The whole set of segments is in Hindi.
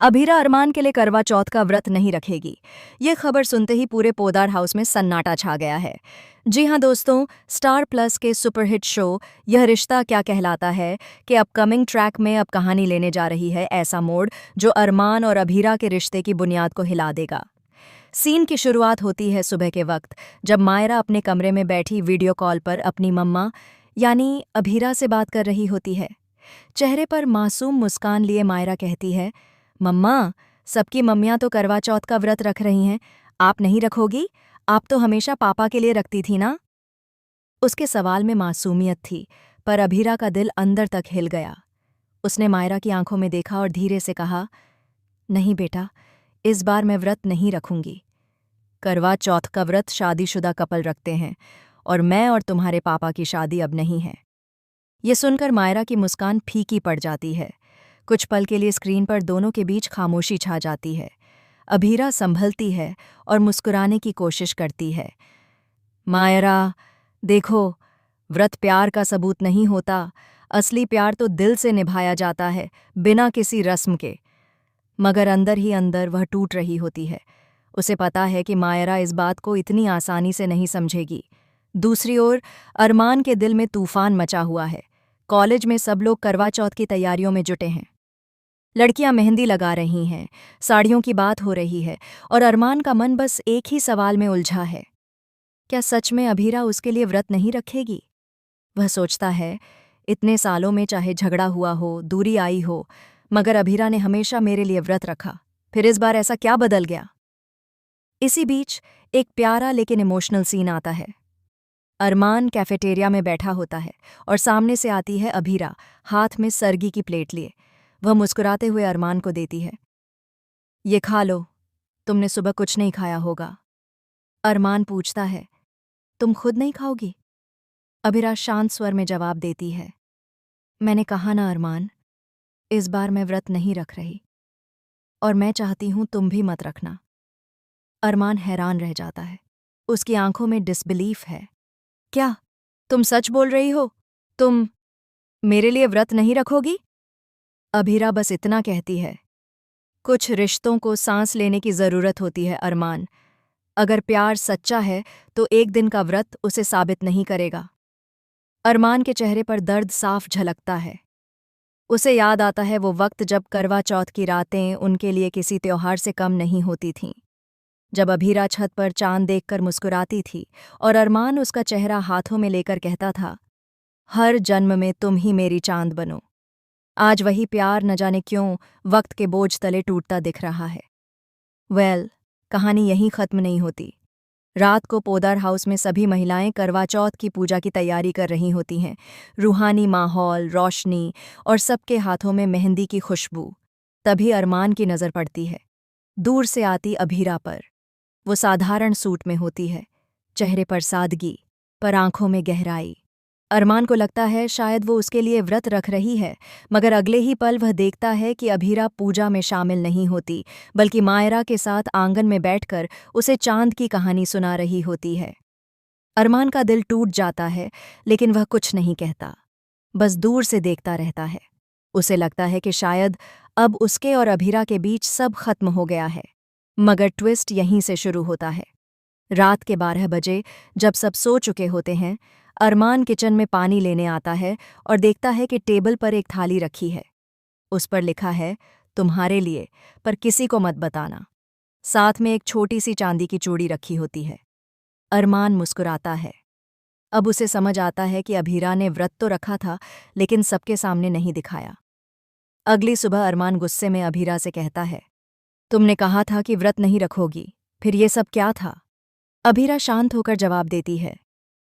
अभीरा अरमान के लिए करवा चौथ का व्रत नहीं रखेगी। ये खबर सुनते ही पूरे पोदार हाउस में सन्नाटा छा गया है। जी हाँ दोस्तों, स्टार प्लस के सुपरहिट शो यह रिश्ता क्या कहलाता है कि अपकमिंग ट्रैक में अब कहानी लेने जा रही है ऐसा मोड़ जो अरमान और अभीरा के रिश्ते की बुनियाद को हिला देगा। सीन की शुरुआत होती है सुबह के वक्त, जब मायरा अपने कमरे में बैठी वीडियो कॉल पर अपनी मम्मा यानी अभीरा से बात कर रही होती है। चेहरे पर मासूम मुस्कान लिए मायरा कहती है, मम्मा, सबकी मम्मियाँ तो करवा चौथ का व्रत रख रही हैं, आप नहीं रखोगी? आप तो हमेशा पापा के लिए रखती थी ना। उसके सवाल में मासूमियत थी, पर अभीरा का दिल अंदर तक हिल गया। उसने मायरा की आंखों में देखा और धीरे से कहा, नहीं बेटा, इस बार मैं व्रत नहीं रखूंगी। करवा चौथ का व्रत शादीशुदा कपल रखते हैं और मैं और तुम्हारे पापा की शादी अब नहीं है। ये सुनकर मायरा की मुस्कान फीकी पड़ जाती है। कुछ पल के लिए स्क्रीन पर दोनों के बीच खामोशी छा जाती है। अभीरा संभलती है और मुस्कुराने की कोशिश करती है। मायरा, देखो, व्रत प्यार का सबूत नहीं होता। असली प्यार तो दिल से निभाया जाता है, बिना किसी रस्म के। मगर अंदर ही अंदर वह टूट रही होती है। उसे पता है कि मायरा इस बात को इतनी आसानी से नहीं समझेगी। दूसरी ओर अरमान के दिल में तूफान मचा हुआ है। कॉलेज में सब लोग करवा चौथ की तैयारियों में जुटे हैं। लड़कियां मेहंदी लगा रही हैं, साड़ियों की बात हो रही है और अरमान का मन बस एक ही सवाल में उलझा है, क्या सच में अभीरा उसके लिए व्रत नहीं रखेगी? वह सोचता है, इतने सालों में चाहे झगड़ा हुआ हो, दूरी आई हो, मगर अभीरा ने हमेशा मेरे लिए व्रत रखा। फिर इस बार ऐसा क्या बदल गया? इसी बीच एक प्यारा लेकिन इमोशनल सीन आता है। अरमान कैफेटेरिया में बैठा होता है और सामने से आती है अभीरा, हाथ में सरगी की प्लेट लिए। वह मुस्कुराते हुए अरमान को देती है, ये खा लो, तुमने सुबह कुछ नहीं खाया होगा। अरमान पूछता है, तुम खुद नहीं खाओगी? अभीरा शांत स्वर में जवाब देती है, मैंने कहा ना अरमान, इस बार मैं व्रत नहीं रख रही और मैं चाहती हूं तुम भी मत रखना। अरमान हैरान रह जाता है। उसकी आंखों में डिसबिलीफ है। क्या तुम सच बोल रही हो? तुम मेरे लिए व्रत नहीं रखोगी? अभीरा बस इतना कहती है, कुछ रिश्तों को सांस लेने की जरूरत होती है अरमान। अगर प्यार सच्चा है तो एक दिन का व्रत उसे साबित नहीं करेगा। अरमान के चेहरे पर दर्द साफ झलकता है। उसे याद आता है वो वक्त जब करवा चौथ की रातें उनके लिए किसी त्योहार से कम नहीं होती थीं। जब अभीरा छत पर चांद देखकर मुस्कुराती थी और अरमान उसका चेहरा हाथों में लेकर कहता था, हर जन्म में तुम ही मेरी चांद बनो। आज वही प्यार न जाने क्यों वक्त के बोझ तले टूटता दिख रहा है। कहानी यहीं खत्म नहीं होती। रात को पोदार हाउस में सभी महिलाएं करवा चौथ की पूजा की तैयारी कर रही होती हैं। रूहानी माहौल, रोशनी और सबके हाथों में मेहंदी की खुशबू। तभी अरमान की नज़र पड़ती है, दूर से आती अभीरा पर। वो साधारण सूट में होती है, चेहरे पर सादगी, पर आंखों में गहराई। अरमान को लगता है शायद वो उसके लिए व्रत रख रही है, मगर अगले ही पल वह देखता है कि अभीरा पूजा में शामिल नहीं होती, बल्कि मायरा के साथ आंगन में बैठकर उसे चांद की कहानी सुना रही होती है। अरमान का दिल टूट जाता है, लेकिन वह कुछ नहीं कहता, बस दूर से देखता रहता है। उसे लगता है कि शायद अब उसके और अभीरा के बीच सब खत्म हो गया है। मगर ट्विस्ट यहीं से शुरू होता है। रात के 12 बजे, जब सब सो चुके होते हैं, अरमान किचन में पानी लेने आता है और देखता है कि टेबल पर एक थाली रखी है। उस पर लिखा है, तुम्हारे लिए, पर किसी को मत बताना। साथ में एक छोटी सी चांदी की चूड़ी रखी होती है। अरमान मुस्कुराता है। अब उसे समझ आता है कि अभीरा ने व्रत तो रखा था, लेकिन सबके सामने नहीं दिखाया। अगली सुबह अरमान गुस्से में अभीरा से कहता है, तुमने कहा था कि व्रत नहीं रखोगी, फिर ये सब क्या था? अभीरा शांत होकर जवाब देती है,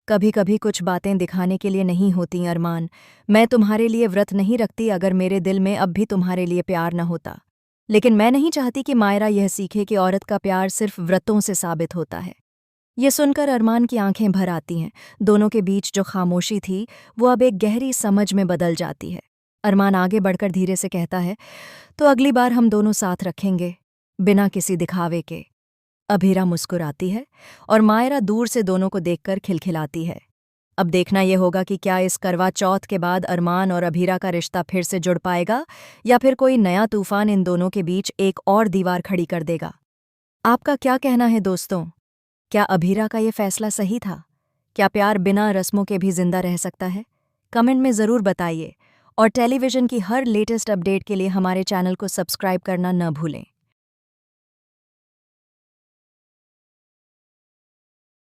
कभी कभी कुछ बातें दिखाने के लिए नहीं होती अरमान। मैं तुम्हारे लिए व्रत नहीं रखती अगर मेरे दिल में अब भी तुम्हारे लिए प्यार न होता। लेकिन मैं नहीं चाहती कि मायरा यह सीखे कि औरत का प्यार सिर्फ व्रतों से साबित होता है। ये सुनकर अरमान की आंखें भर आती हैं। दोनों के बीच जो खामोशी थी वो अब एक गहरी समझ में बदल जाती है। अरमान आगे बढ़कर धीरे से कहता है, तो अगली बार हम दोनों साथ रखेंगे, बिना किसी दिखावे के। अभीरा मुस्कुराती है और मायरा दूर से दोनों को देखकर खिलखिलाती है। अब देखना यह होगा कि क्या इस करवा चौथ के बाद अरमान और अभीरा का रिश्ता फिर से जुड़ पाएगा या फिर कोई नया तूफान इन दोनों के बीच एक और दीवार खड़ी कर देगा। आपका क्या कहना है दोस्तों? क्या अभीरा का ये फैसला सही था? क्या प्यार बिना रस्मों के भी जिंदा रह सकता है? कमेंट में ज़रूर बताइए और टेलीविज़न की हर लेटेस्ट अपडेट के लिए हमारे चैनल को सब्सक्राइब करना न भूलें।